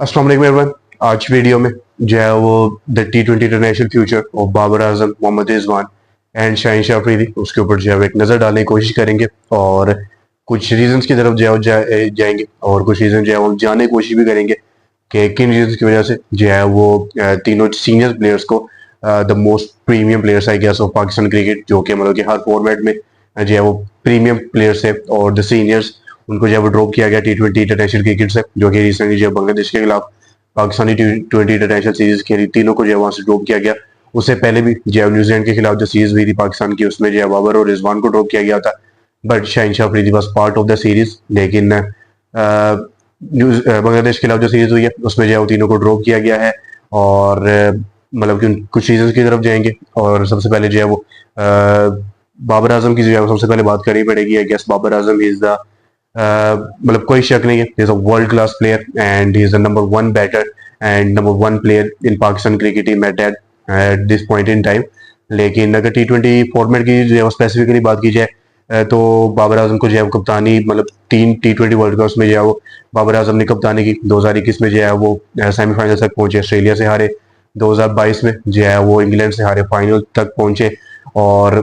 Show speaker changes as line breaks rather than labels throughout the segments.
अस्सलाम वालेकुम एवरीवन। आज वीडियो में जो है वो द T20 इंटरनेशनल फ्यूचर और बाबर आजम, मोहम्मद रिजवान एंड शाहीन शाह अफरीदी उसके ऊपर जो है वो एक नज़र डालने की कोशिश करेंगे और कुछ रीजंस की तरफ जो है वो जाएंगे और कुछ रीजन जो है वो जानने की कोशिश भी करेंगे कि किन रीजंस की वजह से जो है वो तीनों सीनियर प्लेयर्स को the most premium players I guess of Pakistan cricket, जो कि मतलब कि हर फॉर्मेट में जो है वो प्रीमियम प्लेयर्स है, और द सीनियर्स उनको जो है वो ड्रॉप किया गया T20 इंटरनेशनल क्रिकेट से, जो कि रिसेंटली जो बांग्लादेश के खिलाफ पाकिस्तानी T20 इंटरनेशनल सीरीज खेली, तीनों को जो है वहां से ड्रॉप किया गया। उससे पहले भी जो है न्यूजीलैंड के खिलाफ जो सीरीज हुई थी पाकिस्तान की, उसमें जो है बाबर और रिजवान को ड्रॉप किया गया था, but Shaheen Shah Afridi was part of the series. लेकिन बांग्लादेश के खिलाफ जो सीरीज हुई है उसमें जो है वो तीनों को ड्रॉप किया गया है। और मतलब कि कुछ रीजन की तरफ जाएंगे और सबसे पहले जो है वो बाबर आजम की जो है सबसे पहले बात करनी पड़ेगी। I guess Babar Azam is the मतलब कोई शक नहीं है, he is a world class player and he is the number one batter and number one player in Pakistan cricket team at this point in time. लेकिन अगर T20 फॉर्मेट की जो है स्पेसिफिकली बात की जाए तो बाबर आजम को जो है कप्तानी मतलब 3 T20 वर्ल्ड कप में जो है वो बाबर आजम ने कप्तानी की। 2021 में जो है वो सेमीफाइनल तक पहुंचे, ऑस्ट्रेलिया से हारे। 2022 में जो है वो इंग्लैंड से हारे, फाइनल तक पहुंचे। और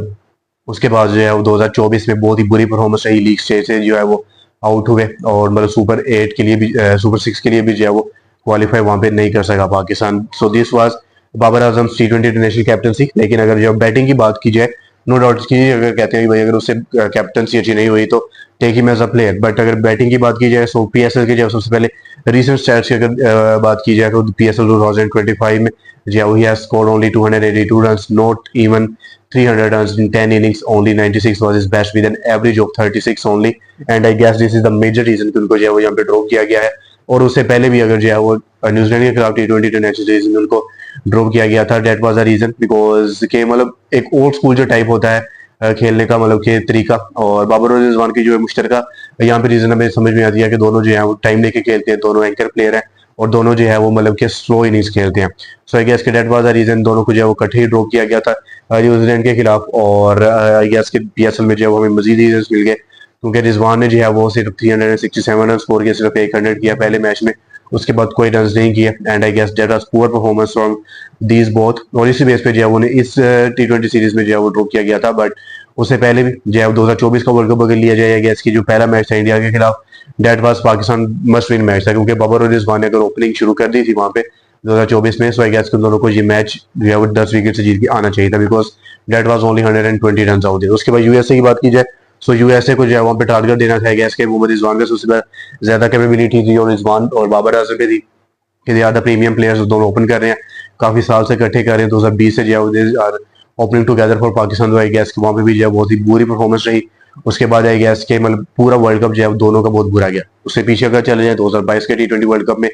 उसके बाद जो है वो 2024 में बहुत ही बुरी परफॉर्मेंस रही, लीग स्टेज से जो है वो आउट हुए और मतलब सुपर 8 के लिए भी सुपर 6 के लिए भी जो है वो क्वालिफाई वहां पे नहीं कर सका Pakistan. So this was Babar Azam T20 international captaincy. लेकिन अगर जब बैटिंग की बात की जाए, नो डाउट की अगर कहते हैं कि भाई अगर उससे कैप्टनसी अच्छी नहीं हुई तो take him as a player, but अगर बैटिंग की बात की जाए सो PSL की जो सबसे पहले रीसेंट स्टैट्स की अगर बात की जाए तो PSL 2025 में जो he has scored only 282 runs, not even 300 runs in 10 innings, only 96 was his best with an average of 36 only. And I guess this is the major reason कि उनको जो है वो यहाँ पे ड्रॉप किया गया है। और उससे पहले भी अगर जो है वो न्यूजीलैंड के खिलाफ T20 इंटरनेशनल सीरीज में उनको ड्रॉप किया गया था। That was a reason because के मतलब एक ओल्ड स्कूल जो टाइप होता है खेलने का मतलब के तरीका, और बाबर और रिजवान की जो है मुश्तरका यहाँ पे रीजन हमें समझ में आती है कि दोनों जो है वो टाइम लेके खेलते हैं, दोनों एंकर प्लेयर हैं और दोनों जो है वो मतलब के स्लो इनिंग्स खेलते हैं। सो आई गेस के डेट वाज द रीजन दोनों को जो है वो इकट्ठे ही ड्रॉप किया गया था न्यूजीलैंड के खिलाफ। और आई गेस के PSL में जो है वो हमें मजीद रीजन मिल गए क्योंकि रिजवान ने जो है वो सिर्फ 367 रन स्कोर किया, सिर्फ 100 किया पहले मैच में, उसके बाद कोई रन नहीं किए। And I guess that was poor performance from these both, और इसी बेस पे जो है उन्हें इस T20 सीरीज में जो है वो ड्रॉप किया गया था। बट उससे पहले भी जो है 2024 का वर्ल्ड कप अगर लिया जाए, गेस की जो पहला मैच था इंडिया के खिलाफ, that was Pakistan must win match था क्योंकि बाबर और रिजवान ने अगर ओपनिंग शुरू कर दी थी वहां पे 2024 में, सो आई गेस दोनों को ये मैच जो है वो 10 विकेट से जीत के आना चाहिए था because that was only 120 run out. उसके बाद यूएसए की बात की जाए सो यूएसए को जो है वहां पे टारगेट देना था गैस के मोहम्मद रिजवान का सबसे ज्यादा कैपेबिलिटी थी और रिजवान और बाबर आजम पे थी कि ज्यादा प्रीमियम प्लेयर्स दोनों ओपन कर रहे हैं, काफी साल से इकट्ठे कर रहे हैं। 2020 से जो है ओपनिंग टुगेदर फॉर पाकिस्तान, तो आई गैस के वहां पे भी जो है बहुत ही बुरी परफॉर्मेंस रही। उसके बाद आई गैस के मतलब पूरा वर्ल्ड कप जो है दोनों का बहुत बुरा गया। उससे पीछे अगर चले जाए 2022 के T20 वर्ल्ड कप में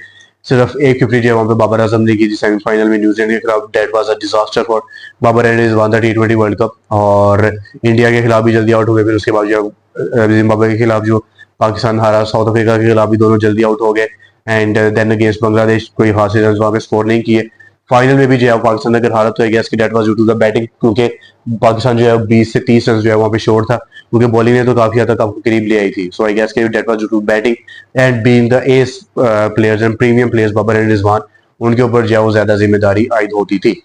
सिर्फ एक फिफ्टी जो है वहां पे बाबर आजम ने की थी सेमीफाइनल में न्यूजीलैंड के खिलाफ। That was a disaster for Babar and Rizwan the T20 world cup. और इंडिया के खिलाफ भी जल्दी आउट हो गए, फिर उसके बाद जो जिम्बाब्वे के खिलाफ जो पाकिस्तान हारा, साउथ अफ्रीका के खिलाफ भी दोनों जल्दी आउट हो गए। एंड देन अगेंस्ट बांग्लादेश कोई खास रन वहां पे स्कोर नहीं किए। फाइनल में भी जो है पाकिस्तान अगर हारा तो आई गेस की that was due to the batting, क्योंकि पाकिस्तान जो है 20 से 30 रन जो है वहां पे शोर था क्योंकि बॉलिंग ने तो काफी हद तक आपको करीब ले आई थी। सो आई गेस के that was due to batting and being the ace players and premium players Babar and Rizwan, उनके ऊपर जो है वो ज्यादा जिम्मेदारी आयद होती थी।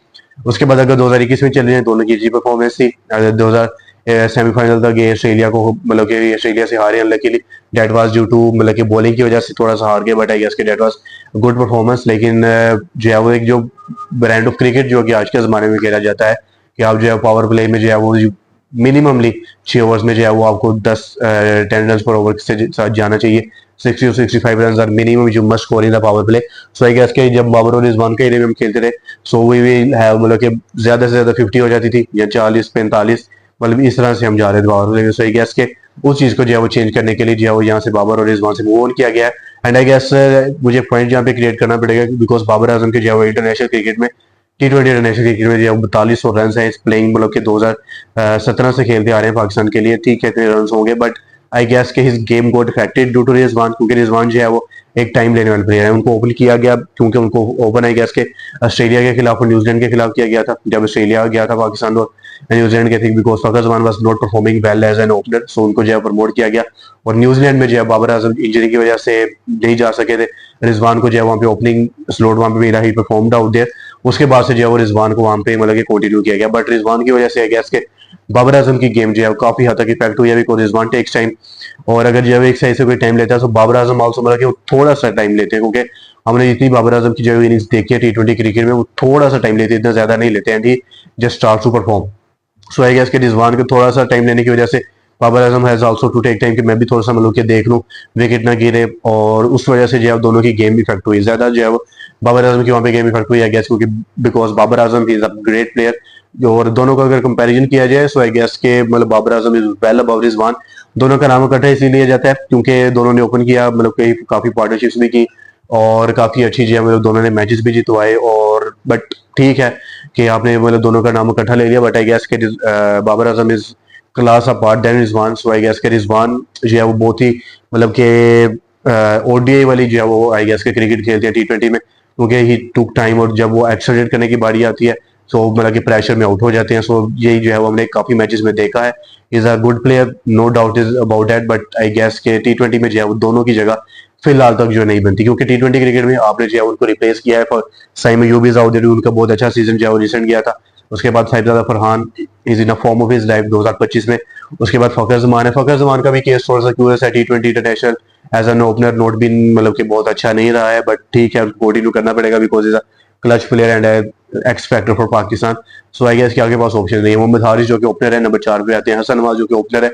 उसके बाद अगर 2021 में चले जाए दोनों की अच्छी परफॉर्मेंस थी। 2000 सेमीफाइनल तक गए ऑस्ट्रेलिया को, मतलब कि ऑस्ट्रेलिया से हारे unluckily, that was due to मतलब कि बॉलिंग की वजह से थोड़ा सा हार गए, बट आई गेस के डेट वाज गुड परफॉर्मेंस। लेकिन जो है वो एक जो ब्रांड ऑफ क्रिकेट जो कि आज के ज़माने में खेला जाता है कि आप जो है पावर प्ले में जो है वो मिनिममली 6 ओवर्स में जो है वो आपको 10 रन पर ओवर से साथ जाना चाहिए। 60 और 65 रन आर मिनिमम जो must score in the power play. So I guess के जब बाबर और रिजवान के एरिया में हम खेलते थे सो वी विल हैव मतलब कि ज्यादा से ज्यादा 50 हो जाती थी या 40-45, मतलब इस तरह से हम जा रहे थे पावर प्ले में। सो आई गेस के उस चीज को जो है वो चेंज करने के लिए जो है वो यहाँ से बाबर और रिजवान से मूव ऑन किया गया है। एंड आई गेस मुझे पॉइंट यहाँ पे क्रिएट करना पड़ेगा बिकॉज बाबर आजम के जो है वो इंटरनेशनल क्रिकेट में T20 इंटरनेशनल क्रिकेट में जो है 4200 रन है इस प्लेइंग, मतलब कि 2017 से खेलते आ रहे हैं पाकिस्तान के लिए। ठीक है इतने रन होंगे, बट आई गेस के his game got affected due to Rizwan, क्योंकि रिजवान जो है वो एक टाइम लेने वाले प्लेयर है। उनको ओपन किया गया क्योंकि उनको ओपन आई गैस के ऑस्ट्रेलिया के खिलाफ और न्यूजीलैंड के खिलाफ किया गया था। जब ऑस्ट्रेलिया गया था पाकिस्तान और न्यूजीलैंड के think because Fakhar Zaman was not performing well as an opener, so उनको जो है प्रमोट किया गया। और न्यूजीलैंड में जो है बाबर आजम इंजरी की वजह से नहीं जा सके थे, रिजवान को जो है वहाँ पे ओपनिंग स्लॉट वहाँ पे मिला, ही परफॉर्म्ड आउट देयर। उसके बाद से जो है वो रिजवान को वहाँ पे मतलब कि कंटिन्यू किया गया, बट रिजवान की वजह से आई गेस के बाबर आजम की गेम जो है काफी हद तक इफेक्ट हुई है बिकॉज रिजवान टेक्स टाइम। और अगर जो है एक सही से कोई टाइम लेता है तो बाबर आजम ऑल्सो मतलब कि वो थोड़ा सा टाइम लेते हैं, क्योंकि हमने जितनी बाबर आजम की जो इनिंग्स देखी है T20 क्रिकेट में, वो थोड़ा सा टाइम लेते हैं, इतना ज्यादा नहीं लेते हैं, and he just start to perform. So I guess के रिजवान को थोड़ा सा टाइम लेने की वजह से Babar Azam has also to take time कि मैं भी थोड़ा सा मतलब कि देख लूं विकेट ना गिरे, और उस वजह से जो है दोनों की गेम इफेक्ट हुई ज्यादा जो है वो बाबर आजम की वहाँ पे गेम इफेक्ट हुई आई गेस, क्योंकि because Babar Azam is a great player. और दोनों का अगर कंपैरिजन किया जाए सो आई गेस के मतलब Babar Azam is well above Rizwan. दोनों का नाम इकट्ठा इसीलिए जाता है क्योंकि दोनों ने ओपन किया, मतलब कई काफी पार्टनरशिप्स भी की और काफी अच्छी जो है मतलब दोनों ने मैचेस भी जितवाए। और बट ठीक है कि आपने मतलब दोनों का नाम इकट्ठा ले लिया, बट आई गेस के Babar Azam is class apart then Rizwan. So I guess के रिजवान जो है वो बहुत ही मतलब के ओडीआई वाली जो है वो आई गेस के क्रिकेट खेलते हैं T20 में, क्योंकि ही टुक टाइम और जब वो एक्सलरेट करने की बारी आती है सो मतलब कि प्रेशर में आउट हो जाते हैं। सो यही जो है वो हमने काफी मैचेस में देखा है। Is a good player, no doubt is about that, but I guess के T20 में जो है वो दोनों की जगह फिलहाल तक जो नहीं बनती, क्योंकि T20 क्रिकेट में आपने जो है उनको रिप्लेस किया है for Saim Ayub is out there, उनका बहुत अच्छा सीजन जो है वो रिसेंट गया था। उसके बाद Sahibzada Farhan is in a form of his life 2025 में। उसके बाद फखर जमान है, फखर जमान का भी केस थोड़ा सा क्यूरियस है T20 international as an opener not been मतलब कि बहुत अच्छा नहीं रहा है, बट ठीक है कंटिन्यू करना पड़ेगा because is a clutch player and X factor for Pakistan. So I guess कि आपके पास ऑप्शन नहीं है। मोहम्मद हारिस जो कि ओपनर है नंबर 4 पे आते हैं, हसन नवाज जो कि ओपनर है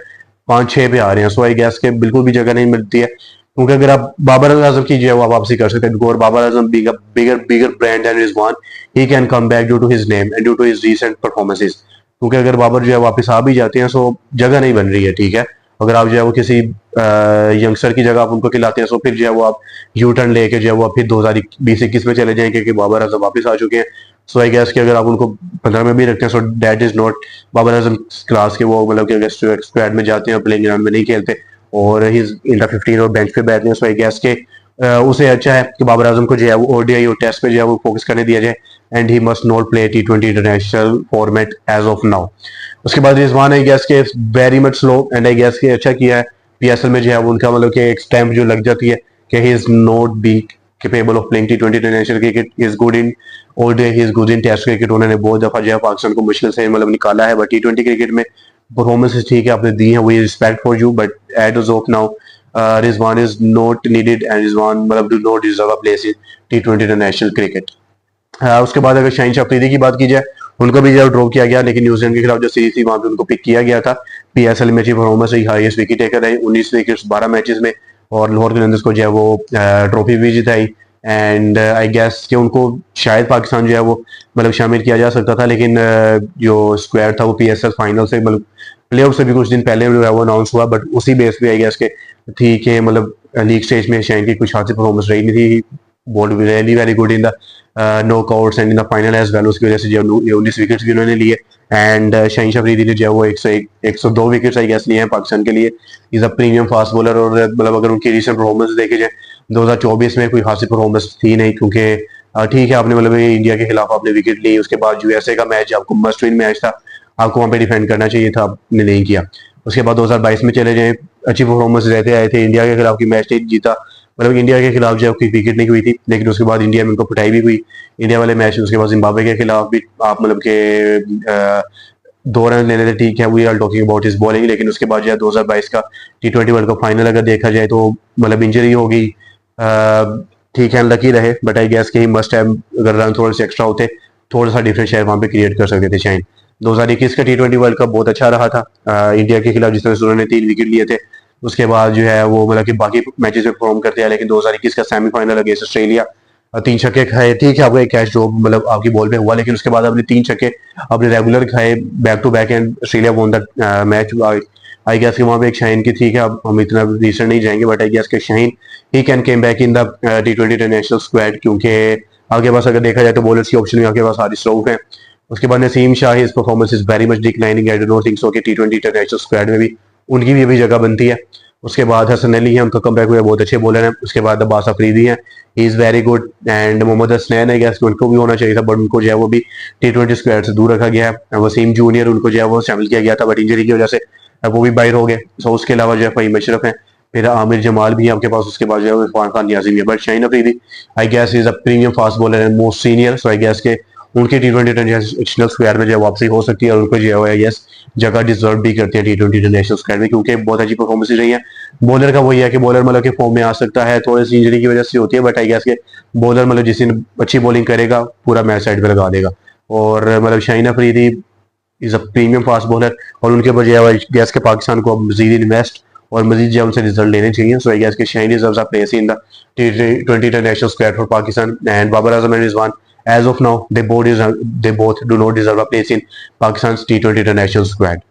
5-6 पे आ रहे हैं। सो आई गेस के बिल्कुल भी जगह नहीं मिलती है, क्योंकि अगर आप बाबर आजम की जो है वो आप वापसी कर सकते हैं because Babar Azam bigger bigger brand and Rizwan, he can come back due to his name and due to his recent performances. क्योंकि अगर बाबर जो है वापस आ भी जाते हैं सो जगह नहीं बन रही है, ठीक है। अगर आप जो है वो किसी यंगस्टर की जगह आप उनको खिलाते हैं सो फिर जो है वो आप यू टर्न लेके जो है वो फिर 2020-21 में चले जाएंगे कि बाबर आजम वापस आ चुके हैं। सो आई गेस कि अगर आप उनको 15 में भी रखते हैं so that is not Babar Azam class के, वो मतलब कि अगर स्क्वाड में जाते हैं प्लेइंग ग्राउंड में नहीं खेलते और ही इंटर 15 और बेंच पे बैठते हैं। सो आई गेस के उसे अच्छा है कि बाबर आजम को जो है वो ओडीआई और टेस्ट पे जो है वो फोकस करने दिया जाए, and he must not play T20 international format as of now. उसके बाद रिजवान आई गेस के very much slow and I guess के अच्छा किया है पीएसएल में जो है वो उनका मतलब कि एक स्टैम्प जो लग जाती है कि he is not be capable of playing T20 international cricket, he is good in ODI, he is good in test cricket. उन्होंने बहुत दफा जो है पाकिस्तान को मुश्किल से मतलब निकाला है, बट T20 क्रिकेट में परफॉर्मेंस ठीक है आपने दी है, we respect for you, but as of now Rizwan is not needed and Rizwan मतलब do not deserve a place in T20 international cricket. उसके बाद अगर शाहीन शाह अफरीदी की बात की जाए, उनको भी जब ड्रॉप किया गया, लेकिन न्यूजीलैंड के खिलाफ जो सीरीज थी वहां पे उनको पिक किया गया था। पीएसएल में अच्छी परफॉर्मेंस रही, हाईएस्ट विकेट टेकर रहे 19 विकेट्स 12 मैचेस में, और लाहौर कलंदर्स को जो है वो ट्रॉफी भी जिताई। एंड आई गेस कि उनको शायद पाकिस्तान जो है वो मतलब शामिल किया जा सकता था, लेकिन जो स्क्वाड था वो पीएसएल फाइनल से मतलब प्ले ऑफ से भी कुछ दिन पहले जो है वो अनाउंस हुआ, बट उसी बेस पे आई गेस के थी कि मतलब लीग स्टेज में शाहीन की कुछ खासी परफॉर्मेंस रही नहीं थी, bowled really very good in the knockouts and in the final as well. उसकी वजह से जो 19 विकेट्स भी उन्होंने लिए, एंड शाहीन शाह अफरीदी ने जो है वो 102 विकेट्स आई गेस लिए हैं पाकिस्तान के लिए। Is a premium fast bowler, और मतलब अगर उनकी रिसेंट परफॉर्मेंस देखे जाए 2024 में कोई खासी परफॉर्मेंस थी नहीं, क्योंकि ठीक है आपने मतलब इंडिया के खिलाफ आपने विकेट ली, उसके बाद यूएसए का मैच आपको मस्ट विन मैच था, आपको वहां पे डिफेंड करना चाहिए था, आपने नहीं किया। उसके बाद 2022 में चले जाए, अच्छी परफॉर्मेंस रहते आए थे, इंडिया के खिलाफ की मैच नहीं जीता, मतलब इंडिया के खिलाफ जो कोई विकेट नहीं हुई थी, लेकिन उसके बाद इंडिया में उनको पिटाई भी हुई इंडिया वाले मैच में। उसके बाद जिम्बाब्वे के खिलाफ भी आप मतलब के 2 रन लेने थे, ठीक है we are talking about his bowling, लेकिन उसके बाद जो है 2022 का T20 वर्ल्ड कप फाइनल अगर देखा जाए तो मतलब इंजरी हो गई, ठीक है लकी रहे, बट आई गेस कि ही मस्ट हैव अगर रन थोड़े से एक्स्ट्रा होते थोड़ा सा डिफरेंट शायद वहां पे क्रिएट कर सकते थे शायद। 2021 का T20 वर्ल्ड कप बहुत अच्छा रहा था इंडिया के खिलाफ, जिस तरह से उन्होंने 3 विकेट लिए थे। उसके बाद जो है वो मतलब कि बाकी मैचेस में परफॉर्म करते हैं, लेकिन 2021 का सेमीफाइनल अगेंस्ट ऑस्ट्रेलिया 3 छक्के खाए, ठीक है आपका एक कैच ड्रॉप मतलब आपकी बॉल पे हुआ, लेकिन उसके बाद आपने 3 छक्के अपने रेगुलर खाए back to back and Australia won the match. I guess कि वहाँ पे एक शाहीन की, ठीक है अब हम इतना रिसेंट नहीं जाएंगे, बट आई गेस कि Shaheen he can came back in the T20 international squad, क्योंकि आगे पास अगर देखा जाए तो बॉलर्स की ऑप्शन में आपके पास हारिस रऊफ है। उसके बाद Naseem Shah, his performance is very much declining, I don't think so कि T20 इंटरनेशनल स्क्वाड में भी उनकी भी अभी जगह बनती है। उसके बाद हसन अली है, उनका कमबैक हुआ, बहुत अच्छे बॉलर हैं। उसके बाद अब्बास अफरीदी हैं, he is very good. And Mohammad Hasnain है, गैस उनको भी होना चाहिए था, बट उनको जो है वो भी T20 स्क्वाड से दूर रखा गया है। वसीम जूनियर उनको जो है वो शामिल किया गया था, बट इंजरी की वजह से वो भी बाहर हो गए। सो उसके अलावा जो है फ़हीम अशरफ है, फिर आमिर जमाल भी है आपके पास, उसके बाद जो है इरफान खान नियाजी भी है। But Shaheen Afridi I guess is a premium fast bowler and most senior, so I guess के उनके T20 इंटरनेशनल स्क्वाड में जो है वापसी हो सकती है, और उनको जो है यस जगह डिजर्व भी करते हैं T20 इंटरनेशनल स्क्वाड में, क्योंकि बहुत अच्छी परफॉर्मेंस रही है। बॉलर का वही है कि बॉलर मतलब के फॉर्म में आ सकता है, थोड़ी सी इंजरी की वजह से होती है, बट आई गेस के बॉलर मतलब जिस दिन अच्छी बॉलिंग करेगा पूरा मैच साइड पे लगा देगा। और मतलब Shaheen Afridi is a premium fast bowler, और उनके ऊपर जो है गैस के पाकिस्तान को अब मजीद इन्वेस्ट और मजीद जो उनसे रिजल्ट लेने चाहिए। सो आई गेस के Shaheen deserves a place in the T20 international squad for Pakistan, and Babar Azam and Rizwan as of now they both do not deserve a place in Pakistan's T20 international squad.